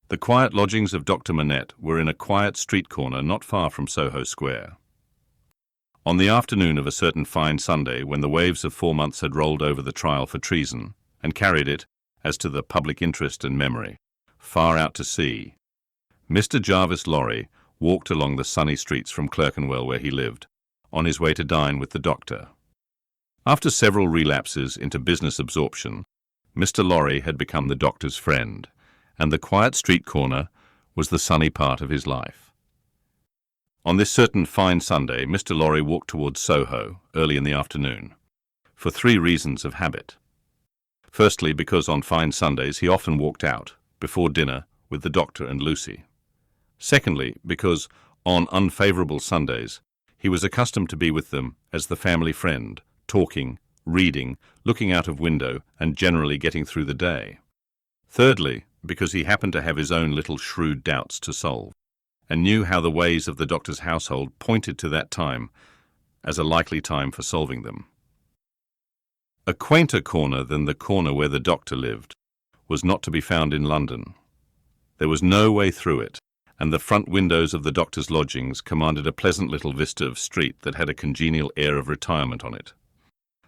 The quiet lodgings of Dr. Manette were in a quiet street corner not far from Soho Square. On the afternoon of a certain fine Sunday, when the waves of 4 months had rolled over the trial for treason and carried it, as to the public interest and memory, far out to sea, Mr. Jarvis Lorry walked along the sunny streets from Clerkenwell, where he lived, on his way to dine with the doctor. After several relapses into business absorption, Mr. Lorry had become the doctor's friend, and the quiet street corner was the sunny part of his life. On this certain fine Sunday, Mr. Lorry walked towards Soho early in the afternoon, for 3 reasons of habit. Firstly, because on fine Sundays he often walked out, before dinner, with the doctor and Lucy. Secondly, because on unfavourable Sundays he was accustomed to be with them as the family friend, talking, reading, looking out of window, and generally getting through the day. Thirdly, because he happened to have his own little shrewd doubts to solve, and knew how the ways of the doctor's household pointed to that time as a likely time for solving them. A quainter corner than the corner where the doctor lived was not to be found in London. There was no way through it, and the front windows of the doctor's lodgings commanded a pleasant little vista of street that had a congenial air of retirement on it.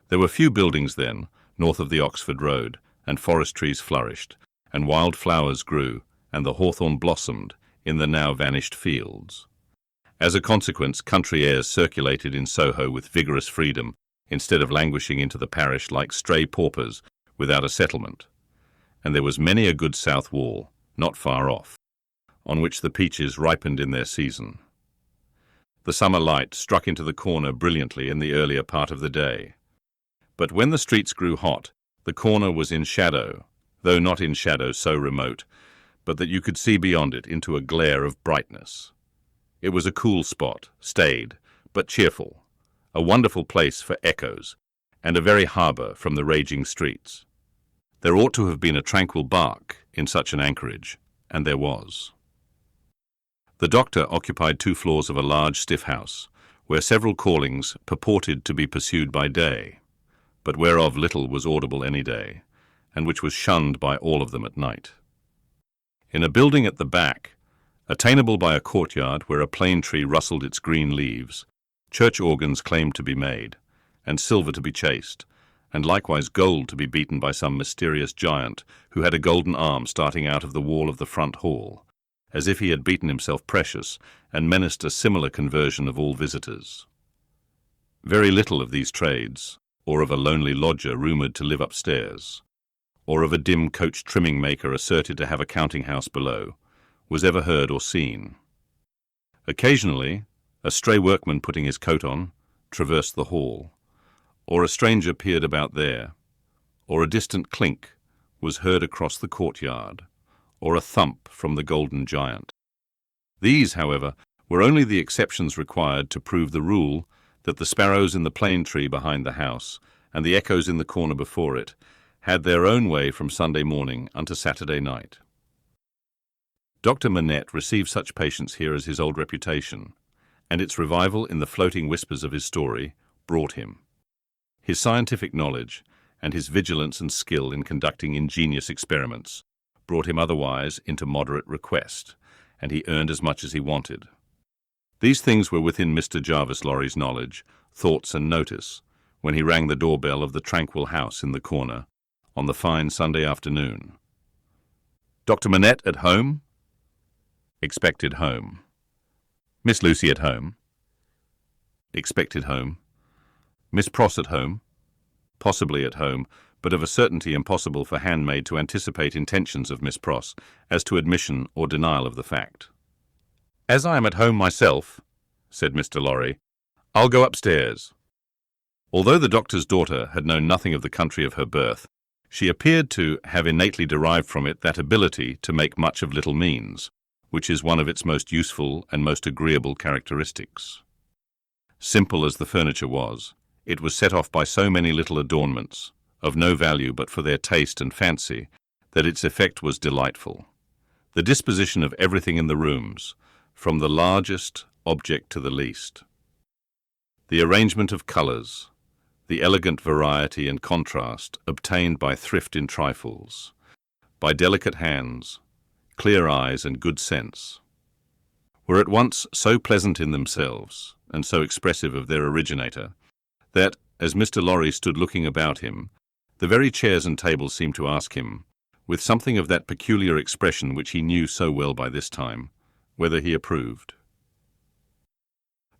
There were few buildings then, north of the Oxford Road, and forest trees flourished, and wild flowers grew, and the hawthorn blossomed in the now vanished fields. As a consequence, country airs circulated in Soho with vigorous freedom, instead of languishing into the parish like stray paupers without a settlement, and there was many a good south wall, not far off, on which the peaches ripened in their season. The summer light struck into the corner brilliantly in the earlier part of the day. But when the streets grew hot, the corner was in shadow, though not in shadow so remote, but that you could see beyond it into a glare of brightness. It was a cool spot, staid, but cheerful, a wonderful place for echoes, and a very harbour from the raging streets. There ought to have been a tranquil bark in such an anchorage, and there was. The doctor occupied 2 floors of a large stiff house, where several callings purported to be pursued by day, but whereof little was audible any day, and which was shunned by all of them at night. In a building at the back, attainable by a courtyard where a plane tree rustled its green leaves, church organs claimed to be made, and silver to be chased, and likewise gold to be beaten by some mysterious giant who had a golden arm starting out of the wall of the front hall, as if he had beaten himself precious and menaced a similar conversion of all visitors. Very little of these trades, or of a lonely lodger rumoured to live upstairs, or of a dim coach trimming maker asserted to have a counting-house below, was ever heard or seen. Occasionally, a stray workman putting his coat on traversed the hall, or a stranger peered about there, or a distant clink was heard across the courtyard, or a thump from the golden giant. These, however, were only the exceptions required to prove the rule that the sparrows in the plane tree behind the house and the echoes in the corner before it had their own way from Sunday morning unto Saturday night. Dr. Manette received such patients here as his old reputation, and its revival in the floating whispers of his story brought him. His scientific knowledge and his vigilance and skill in conducting ingenious experiments brought him otherwise into moderate request, and he earned as much as he wanted. These things were within Mr. Jarvis Lorry's knowledge, thoughts, and notice when he rang the doorbell of the tranquil house in the corner on the fine Sunday afternoon. Dr. Manette at home? Expected home. Miss Lucy at home? Expected home. Miss Pross at home? Possibly at home, but of a certainty impossible for handmaid to anticipate intentions of Miss Pross as to admission or denial of the fact. "As I am at home myself," said Mr. Lorry, "I'll go upstairs." Although the doctor's daughter had known nothing of the country of her birth, she appeared to have innately derived from it that ability to make much of little means, which is one of its most useful and most agreeable characteristics. Simple as the furniture was, it was set off by so many little adornments, of no value but for their taste and fancy, that its effect was delightful. The disposition of everything in the rooms, from the largest object to the least. The arrangement of colours, the elegant variety and contrast obtained by thrift in trifles, by delicate hands, clear eyes, and good sense, were at once so pleasant in themselves and so expressive of their originator that, as Mr. Lorry stood looking about him, the very chairs and tables seemed to ask him, with something of that peculiar expression which he knew so well by this time, whether he approved.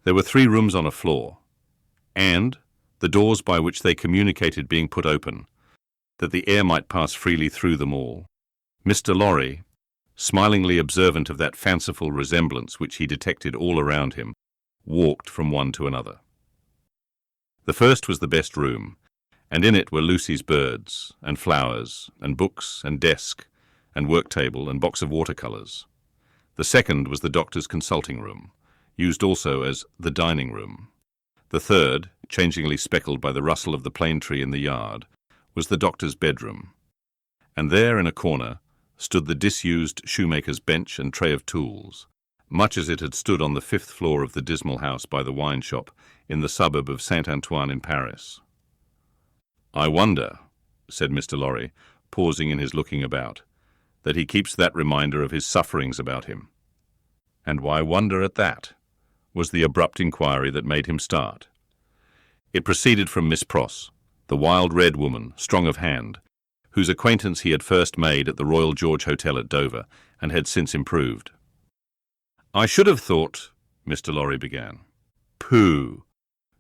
There were 3 rooms on a floor, and, the doors by which they communicated being put open, that the air might pass freely through them all, Mr. Lorry, smilingly observant of that fanciful resemblance which he detected all around him, walked from one to another. The first was the best room, and in it were Lucie's birds, and flowers, and books, and desk, and work-table, and box of watercolours. The second was the doctor's consulting room, used also as the dining room. The third, changingly speckled by the rustle of the plane tree in the yard, was the doctor's bedroom. And there, in a corner, stood the disused shoemaker's bench and tray of tools, much as it had stood on the 5th floor of the dismal house by the wine shop in the suburb of Saint-Antoine in Paris. "I wonder," said Mr. Lorry, pausing in his looking about, "that he keeps that reminder of his sufferings about him." "And why wonder at that?" was the abrupt inquiry that made him start. It proceeded from Miss Pross, the wild red woman, strong of hand, whose acquaintance he had first made at the Royal George Hotel at Dover, and had since improved. "I should have thought," Mr. Lorry began. "Pooh!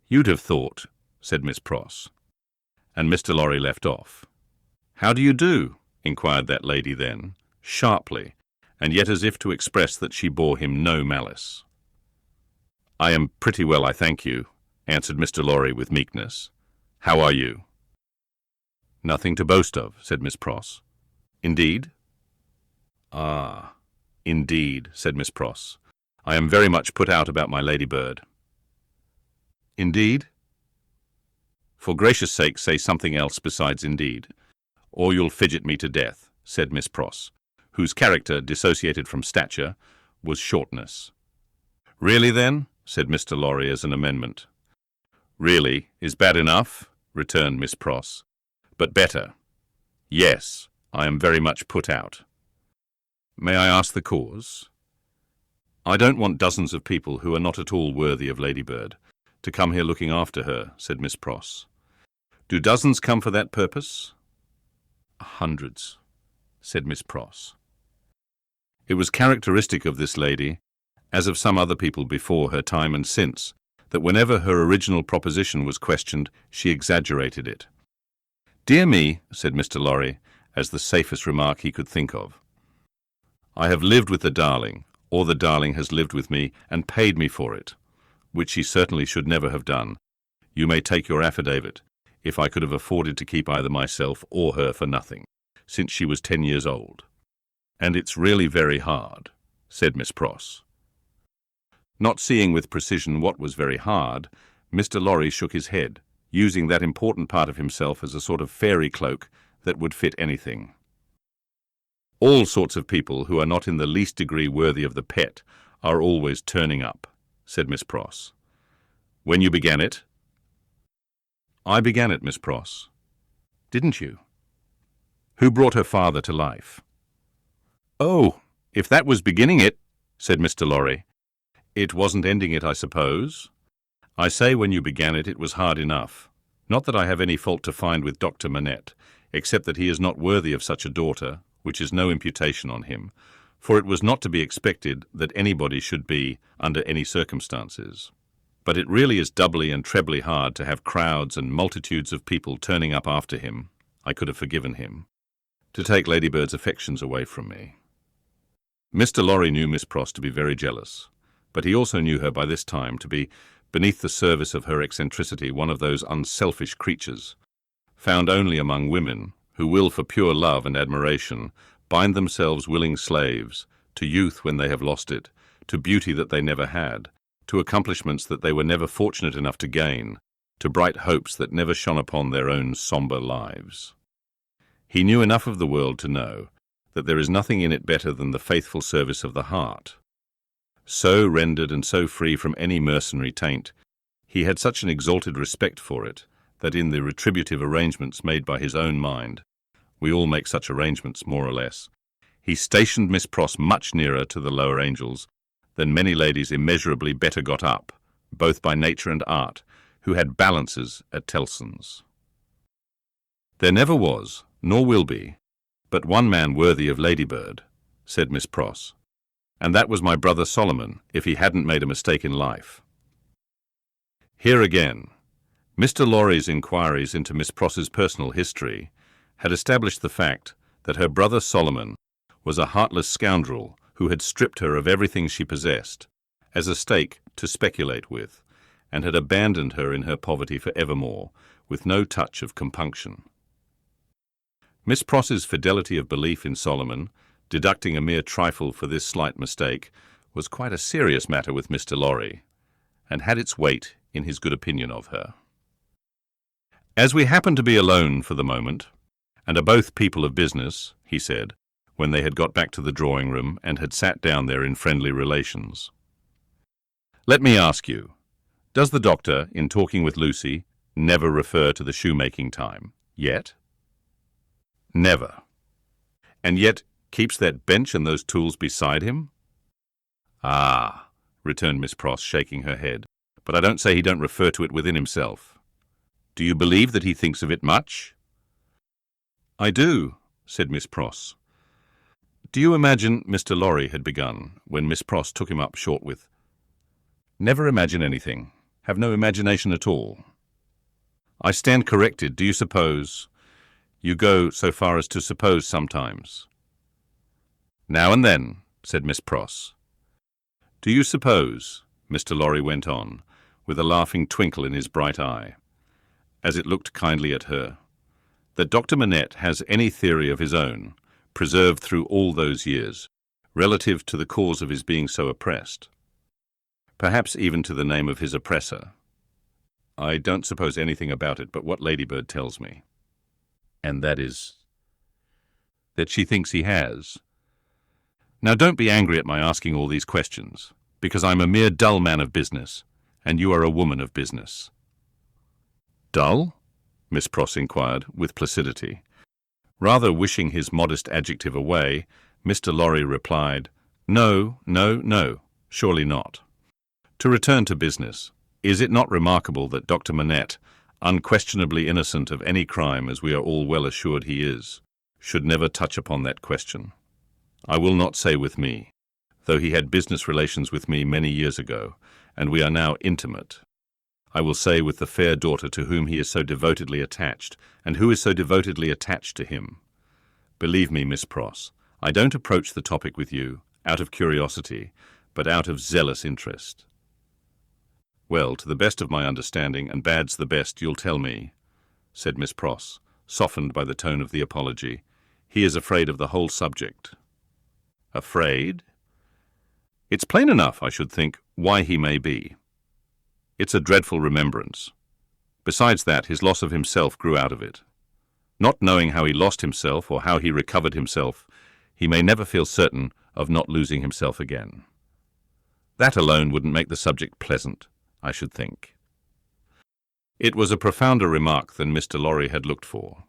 You'd have thought," said Miss Pross. And Mr. Lorry left off. "How do you do?" inquired that lady then, sharply, and yet as if to express that she bore him no malice. "I am pretty well, I thank you," answered Mr. Lorry with meekness. "How are you?" "Nothing to boast of," said Miss Pross. "Indeed?" "Ah, indeed," said Miss Pross. "I am very much put out about my ladybird." "Indeed?" "For gracious sake, say something else besides indeed, or you'll fidget me to death," said Miss Pross, whose character, dissociated from stature, was shortness. "Really, then?" said Mr. Lorry as an amendment. "Really is bad enough," returned Miss Pross, "but better. Yes, I am very much put out." "May I ask the cause?" "I don't want dozens of people who are not at all worthy of Ladybird to come here looking after her," said Miss Pross. "Do dozens come for that purpose?" "Hundreds," said Miss Pross. It was characteristic of this lady, as of some other people before her time and since, that whenever her original proposition was questioned, she exaggerated it. "Dear me," said Mr. Lorry, as the safest remark he could think of, "I have lived with the darling, or the darling has lived with me and paid me for it, which she certainly should never have done. You may take your affidavit, if I could have afforded to keep either myself or her for nothing, since she was 10 years old. And it's really very hard," said Miss Pross. Not seeing with precision what was very hard, Mr. Lorry shook his head, using that important part of himself as a sort of fairy cloak that would fit anything. "All sorts of people who are not in the least degree worthy of the pet are always turning up," said Miss Pross. "When you began it?" "I began it, Miss Pross." "Didn't you?" "Who brought her father to life?" "Oh, if that was beginning it," said Mr. Lorry. "It wasn't ending it, I suppose? I say when you began it, it was hard enough. Not that I have any fault to find with Dr. Manette, except that he is not worthy of such a daughter, which is no imputation on him, for it was not to be expected that anybody should be under any circumstances. But it really is doubly and trebly hard to have crowds and multitudes of people turning up after him. I could have forgiven him, to take Ladybird's affections away from me." Mr. Lorry knew Miss Pross to be very jealous, but he also knew her by this time to be, beneath the service of her eccentricity, one of those unselfish creatures, found only among women, who will for pure love and admiration bind themselves willing slaves, to youth when they have lost it, to beauty that they never had, to accomplishments that they were never fortunate enough to gain, to bright hopes that never shone upon their own sombre lives. He knew enough of the world to know that there is nothing in it better than the faithful service of the heart. So rendered and so free from any mercenary taint, he had such an exalted respect for it, that in the retributive arrangements made by his own mind, we all make such arrangements more or less, He stationed Miss Pross much nearer to the lower angels than many ladies immeasurably better got up, both by nature and art, who had balances at Tellson's. "There never was, nor will be, but one man worthy of Ladybird," said Miss Pross, "and that was my brother Solomon, if he hadn't made a mistake in life." Here again, Mr. Lorry's inquiries into Miss Pross's personal history had established the fact that her brother Solomon was a heartless scoundrel who had stripped her of everything she possessed, as a stake to speculate with, and had abandoned her in her poverty for evermore, with no touch of compunction. Miss Pross's fidelity of belief in Solomon, deducting a mere trifle for this slight mistake, was quite a serious matter with Mr. Lorry, and had its weight in his good opinion of her. "As we happen to be alone for the moment, and are both people of business," he said, when they had got back to the drawing-room and had sat down there in friendly relations, "let me ask you, does the doctor, in talking with Lucy, never refer to the shoemaking time, yet?" "Never." "And yet keeps that bench and those tools beside him?" "Ah," returned Miss Pross, shaking her head, "but I don't say he don't refer to it within himself. Do you believe that he thinks of it much?" "I do," said Miss Pross. "Do you imagine," Mr. Lorry had begun, when Miss Pross took him up short with, "Never imagine anything. Have no imagination at all." "I stand corrected. Do you suppose? You go so far as to suppose sometimes." "Now and then," said Miss Pross. "Do you suppose," Mr. Lorry went on, with a laughing twinkle in his bright eye, as it looked kindly at her, "that Dr. Manette has any theory of his own, preserved through all those years, relative to the cause of his being so oppressed? Perhaps even to the name of his oppressor. I don't suppose anything about it but what Ladybird tells me." "And that is?" "That she thinks he has. Now don't be angry at my asking all these questions, because I'm a mere dull man of business, and you are a woman of business." "Dull?" Miss Pross inquired, with placidity. Rather wishing his modest adjective away, Mr. Lorry replied, "No, no, no, surely not. To return to business, is it not remarkable that Dr. Manette, unquestionably innocent of any crime as we are all well assured he is, should never touch upon that question? I will not say with me, though he had business relations with me many years ago, and we are now intimate. I will say with the fair daughter to whom he is so devotedly attached, and who is so devotedly attached to him. Believe me, Miss Pross, I don't approach the topic with you out of curiosity, but out of zealous interest." "Well, to the best of my understanding, and bad's the best, you'll tell me," said Miss Pross, softened by the tone of the apology. "He is afraid of the whole subject." "Afraid?" "It's plain enough, I should think, why he may be. It's a dreadful remembrance. Besides that, his loss of himself grew out of it. Not knowing how he lost himself or how he recovered himself, he may never feel certain of not losing himself again. That alone wouldn't make the subject pleasant, I should think." It was a profounder remark than Mr. Lorry had looked for.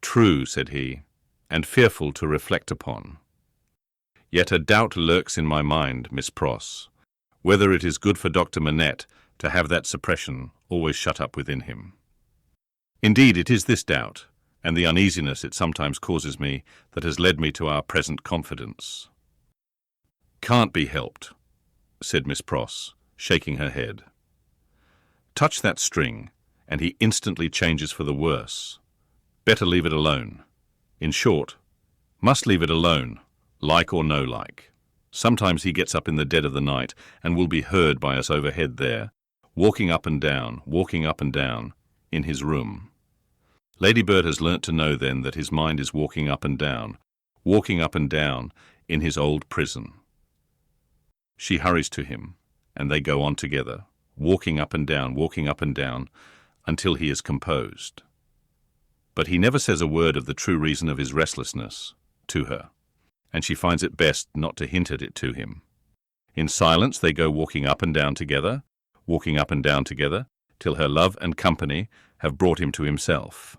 "True," said he, "and fearful to reflect upon. Yet a doubt lurks in my mind, Miss Pross, whether it is good for Dr. Manette to have that suppression always shut up within him. Indeed, it is this doubt, and the uneasiness it sometimes causes me, that has led me to our present confidence." "Can't be helped," said Miss Pross, shaking her head. "Touch that string, and he instantly changes for the worse. Better leave it alone. In short, must leave it alone, like or no like. Sometimes he gets up in the dead of the night, and will be heard by us overhead there, walking up and down, in his room. Ladybird has learnt to know then that his mind is walking up and down, in his old prison. She hurries to him, and they go on together, walking up and down, until he is composed. But he never says a word of the true reason of his restlessness to her, and she finds it best not to hint at it to him. In silence they go walking up and down together, till her love and company have brought him to himself."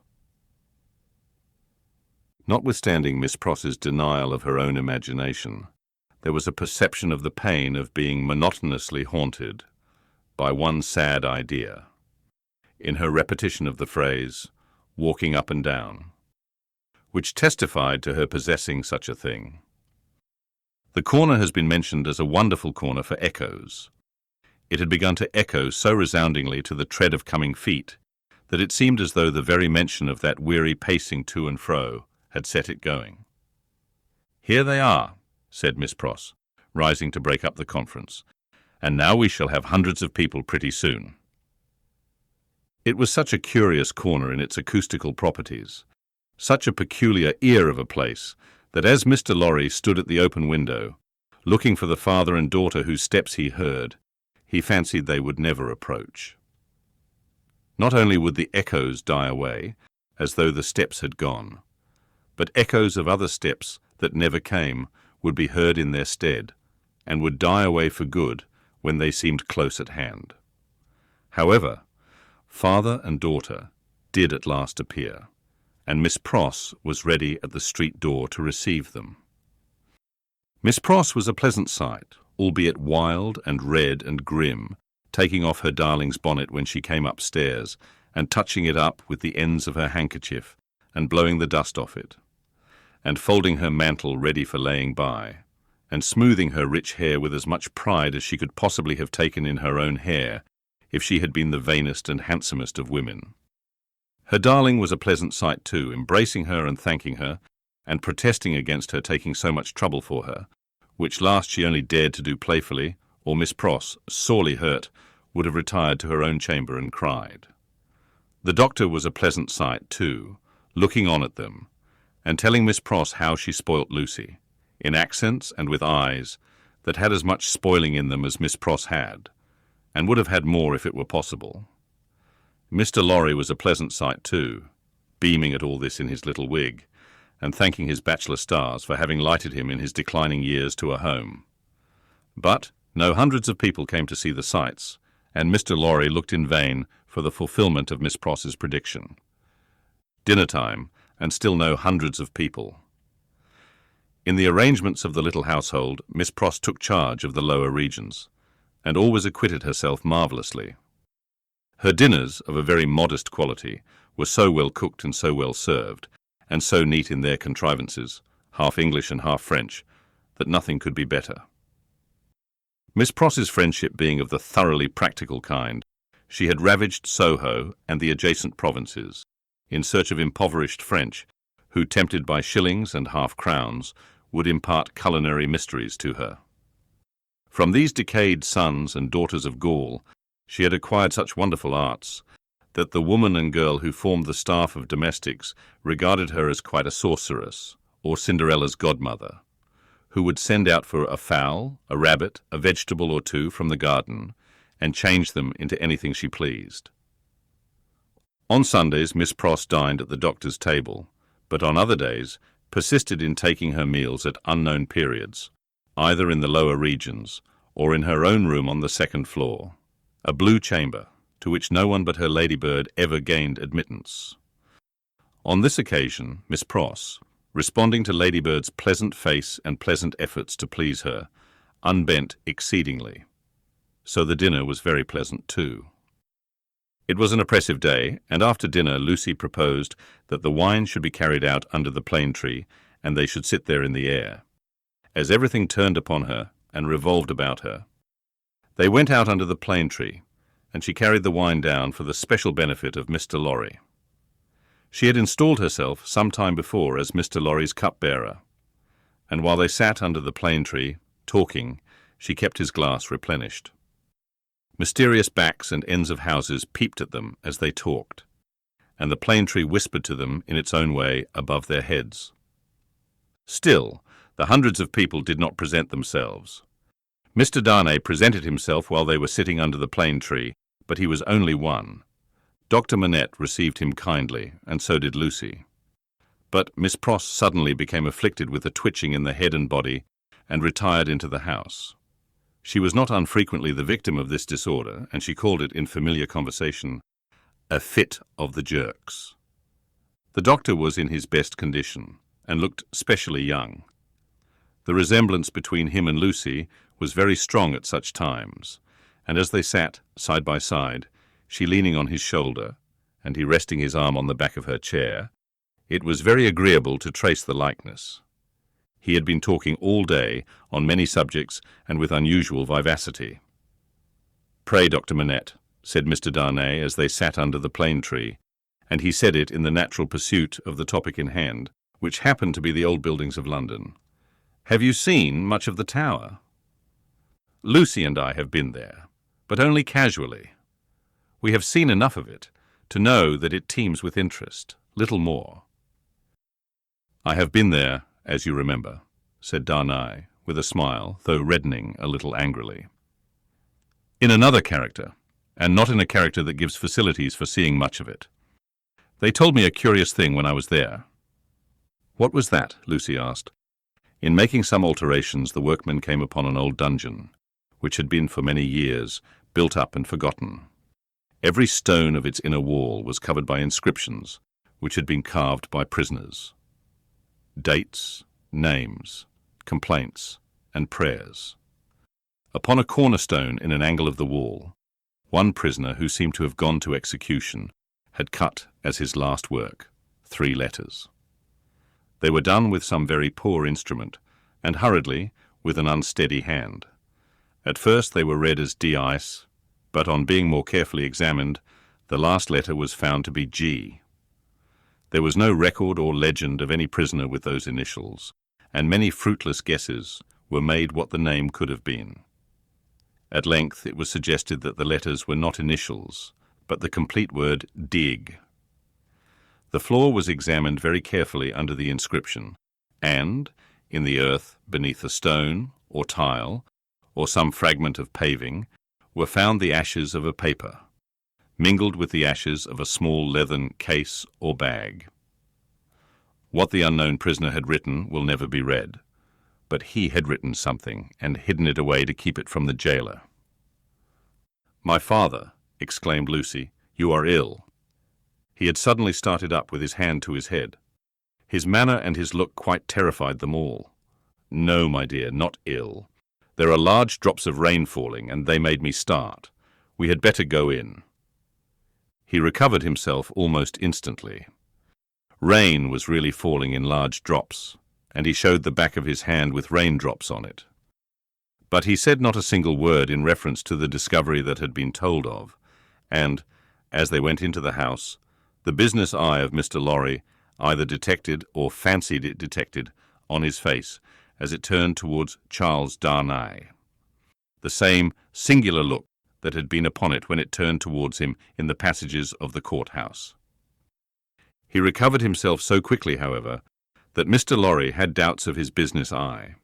Notwithstanding Miss Pross's denial of her own imagination, there was a perception of the pain of being monotonously haunted by one sad idea, in her repetition of the phrase, walking up and down, which testified to her possessing such a thing. The corner has been mentioned as a wonderful corner for echoes. It had begun to echo so resoundingly to the tread of coming feet that it seemed as though the very mention of that weary pacing to and fro had set it going. "Here they are," said Miss Pross, rising to break up the conference, "and now we shall have hundreds of people pretty soon." It was such a curious corner in its acoustical properties, such a peculiar ear of a place, that as Mr. Lorry stood at the open window, looking for the father and daughter whose steps he heard, he fancied they would never approach. Not only would the echoes die away, as though the steps had gone, but echoes of other steps that never came would be heard in their stead, and would die away for good when they seemed close at hand. However, father and daughter did at last appear, and Miss Pross was ready at the street door to receive them. Miss Pross was a pleasant sight, albeit wild and red and grim, taking off her darling's bonnet when she came upstairs, and touching it up with the ends of her handkerchief, and blowing the dust off it, and folding her mantle ready for laying by, and smoothing her rich hair with as much pride as she could possibly have taken in her own hair, if she had been the vainest and handsomest of women. Her darling was a pleasant sight too, embracing her and thanking her, and protesting against her taking so much trouble for her, which last she only dared to do playfully, or Miss Pross, sorely hurt, would have retired to her own chamber and cried. The doctor was a pleasant sight too, looking on at them, and telling Miss Pross how she spoilt Lucy, in accents and with eyes that had as much spoiling in them as Miss Pross had, and would have had more if it were possible. Mr. Lorry was a pleasant sight too, beaming at all this in his little wig, and thanking his bachelor stars for having lighted him in his declining years to a home. But no hundreds of people came to see the sights, and Mr. Lorry looked in vain for the fulfilment of Miss Pross's prediction. Dinner time, and still no hundreds of people. In the arrangements of the little household, Miss Pross took charge of the lower regions, and always acquitted herself marvellously. Her dinners, of a very modest quality, were so well cooked and so well served, and so neat in their contrivances, half English and half French, that nothing could be better. Miss Pross's friendship being of the thoroughly practical kind, she had ravaged Soho and the adjacent provinces, in search of impoverished French, who, tempted by shillings and half-crowns, would impart culinary mysteries to her. From these decayed sons and daughters of Gaul, she had acquired such wonderful arts that the woman and girl who formed the staff of domestics regarded her as quite a sorceress, or Cinderella's godmother, who would send out for a fowl, a rabbit, a vegetable or two from the garden, and change them into anything she pleased. On Sundays, Miss Pross dined at the doctor's table, but on other days persisted in taking her meals at unknown periods, either in the lower regions or in her own room on the second floor, a blue chamber, to which no one but her ladybird ever gained admittance. On this occasion, Miss Pross, responding to Ladybird's pleasant face and pleasant efforts to please her, unbent exceedingly. So the dinner was very pleasant too. It was an oppressive day, and after dinner Lucy proposed that the wine should be carried out under the plane tree, and they should sit there in the air. As everything turned upon her and revolved about her, they went out under the plane tree, and she carried the wine down for the special benefit of Mr. Lorry. She had installed herself some time before as Mr. Lorry's cupbearer, and while they sat under the plane tree, talking, she kept his glass replenished. Mysterious backs and ends of houses peeped at them as they talked, and the plane tree whispered to them in its own way above their heads. Still, the hundreds of people did not present themselves. Mr. Darnay presented himself while they were sitting under the plane tree, but he was only one. Dr. Manette received him kindly, and so did Lucy. But Miss Pross suddenly became afflicted with a twitching in the head and body, and retired into the house. She was not unfrequently the victim of this disorder, and she called it in familiar conversation a fit of the jerks. The doctor was in his best condition, and looked specially young. The resemblance between him and Lucie was very strong at such times, and as they sat side by side, she leaning on his shoulder, and he resting his arm on the back of her chair, it was very agreeable to trace the likeness. He had been talking all day on many subjects and with unusual vivacity. "Pray, Dr. Manette," said Mr. Darnay as they sat under the plane tree, and he said it in the natural pursuit of the topic in hand, which happened to be the old buildings of London. "Have you seen much of the Tower?" "Lucie and I have been there, but only casually. We have seen enough of it to know that it teems with interest, little more." "I have been there, as you remember," said Darnay, with a smile, though reddening a little angrily. "In another character, and not in a character that gives facilities for seeing much of it. They told me a curious thing when I was there." "What was that?" Lucie asked. In making some alterations, the workmen came upon an old dungeon, which had been for many years built up and forgotten. Every stone of its inner wall was covered by inscriptions, which had been carved by prisoners. Dates, names, complaints, and prayers. Upon a cornerstone in an angle of the wall, one prisoner who seemed to have gone to execution had cut as his last work 3 letters. They were done with some very poor instrument, and hurriedly, with an unsteady hand. At first they were read as D-ice, but on being more carefully examined, the last letter was found to be G. There was no record or legend of any prisoner with those initials, and many fruitless guesses were made what the name could have been. At length it was suggested that the letters were not initials, but the complete word dig. The floor was examined very carefully under the inscription, and, in the earth beneath a stone, or tile, or some fragment of paving, were found the ashes of a paper, mingled with the ashes of a small leathern case or bag. What the unknown prisoner had written will never be read, but he had written something and hidden it away to keep it from the jailer. "My father," exclaimed Lucie, "you are ill." He had suddenly started up with his hand to his head. His manner and his look quite terrified them all. "No, my dear, not ill. There are large drops of rain falling, and they made me start. We had better go in." He recovered himself almost instantly. Rain was really falling in large drops, and he showed the back of his hand with raindrops on it. But he said not a single word in reference to the discovery that had been told of, and, as they went into the house, the business eye of Mr. Lorry either detected or fancied it detected on his face as it turned towards Charles Darnay, the same singular look that had been upon it when it turned towards him in the passages of the court-house. He recovered himself so quickly, however, that Mr. Lorry had doubts of his business eye.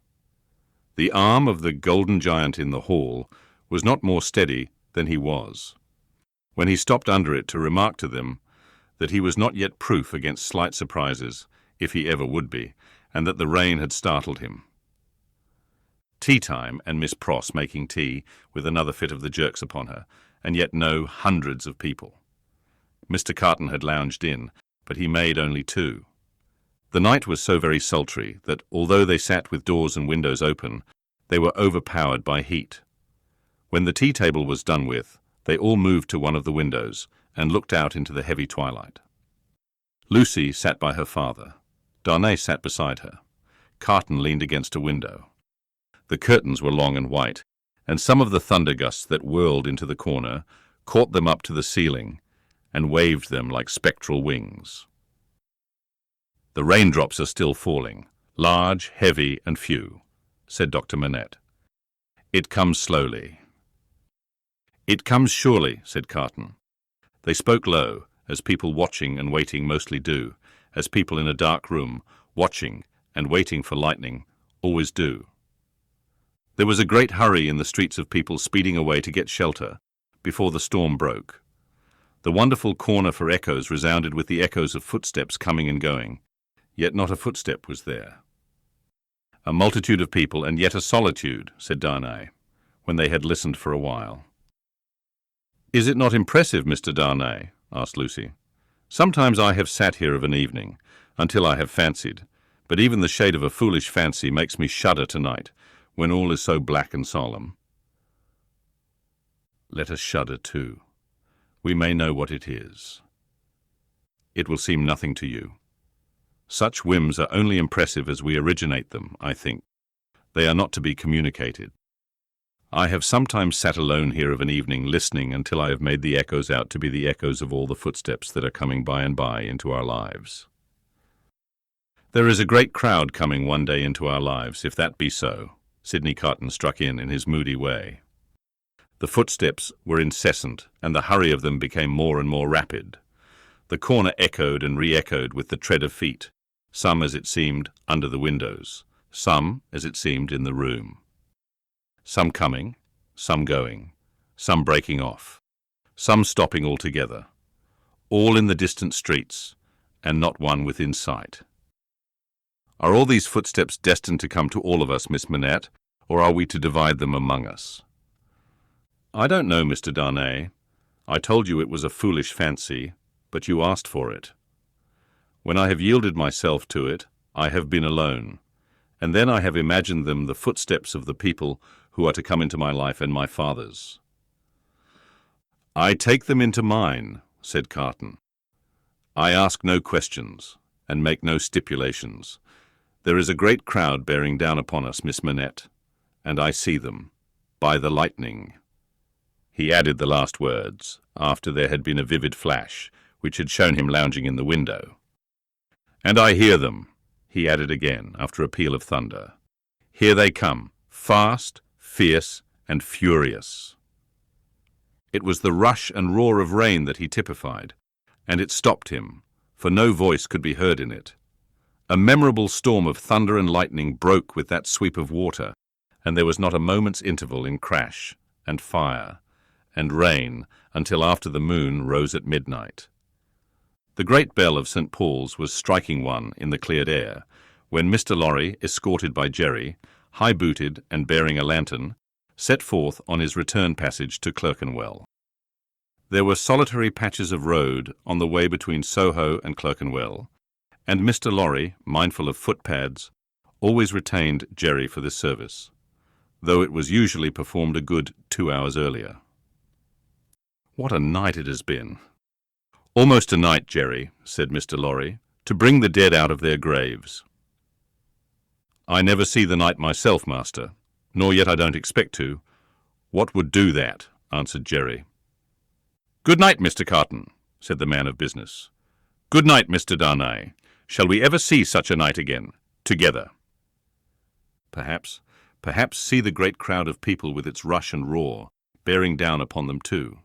The arm of the golden giant in the hall was not more steady than he was. When he stopped under it to remark to them that he was not yet proof against slight surprises, if he ever would be, and that the rain had startled him. Tea time, and Miss Pross making tea, with another fit of the jerks upon her, and yet no hundreds of people. Mr. Carton had lounged in, but he made only 2. The night was so very sultry that, although they sat with doors and windows open, they were overpowered by heat. When the tea-table was done with, they all moved to one of the windows and looked out into the heavy twilight. Lucie sat by her father. Darnay sat beside her. Carton leaned against a window. The curtains were long and white, and some of the thunder gusts that whirled into the corner caught them up to the ceiling and waved them like spectral wings. "The raindrops are still falling, large, heavy, and few," said Dr. Manette. "It comes slowly." "It comes surely," said Carton. They spoke low, as people watching and waiting mostly do, as people in a dark room, watching and waiting for lightning, always do. There was a great hurry in the streets of people speeding away to get shelter before the storm broke. The wonderful corner for echoes resounded with the echoes of footsteps coming and going, yet not a footstep was there. "A multitude of people, and yet a solitude," said Darnay, when they had listened for a while. "Is it not impressive, Mr. Darnay?" asked Lucie. "Sometimes I have sat here of an evening, until I have fancied, but even the shade of a foolish fancy makes me shudder tonight, when all is so black and solemn. Let us shudder too. We may know what it is. It will seem nothing to you. Such whims are only impressive as we originate them, I think. They are not to be communicated. I have sometimes sat alone here of an evening listening until I have made the echoes out to be the echoes of all the footsteps that are coming by and by into our lives. There is a great crowd coming one day into our lives, if that be so, Sidney Carton struck in his moody way. The footsteps were incessant, and the hurry of them became more and more rapid. The corner echoed and re-echoed with the tread of feet, some, as it seemed, under the windows, some, as it seemed, in the room. Some coming, some going, some breaking off, some stopping altogether, all in the distant streets, and not one within sight. Are all these footsteps destined to come to all of us, Miss Manette, or are we to divide them among us? I don't know, Mr. Darnay. I told you it was a foolish fancy, but you asked for it. When I have yielded myself to it, I have been alone, and then I have imagined them the footsteps of the people who are to come into my life and my father's. I take them into mine, said Carton. I ask no questions, and make no stipulations. There is a great crowd bearing down upon us, Miss Manette, and I see them, by the lightning. He added the last words, after there had been a vivid flash, which had shown him lounging in the window. And I hear them, he added again, after a peal of thunder. Here they come, fast, fierce, and furious. It was the rush and roar of rain that he typified, and it stopped him, for no voice could be heard in it. A memorable storm of thunder and lightning broke with that sweep of water, and there was not a moment's interval in crash, and fire, and rain, until after the moon rose at midnight. The great bell of St. Paul's was striking one in the cleared air, when Mr. Lorry, escorted by Jerry, high-booted and bearing a lantern, set forth on his return passage to Clerkenwell. There were solitary patches of road on the way between Soho and Clerkenwell, and Mr. Lorry, mindful of footpads, always retained Jerry for this service, though it was usually performed a good 2 hours earlier. What a night it has been! Almost a night, Jerry, said Mr. Lorry, to bring the dead out of their graves. I never see the night myself, master, nor yet I don't expect to. What would do that? Answered Jerry. Good night, Mr. Carton, said the man of business. Good night, Mr. Darnay. Shall we ever see such a night again, together? Perhaps see the great crowd of people with its rush and roar, bearing down upon them too.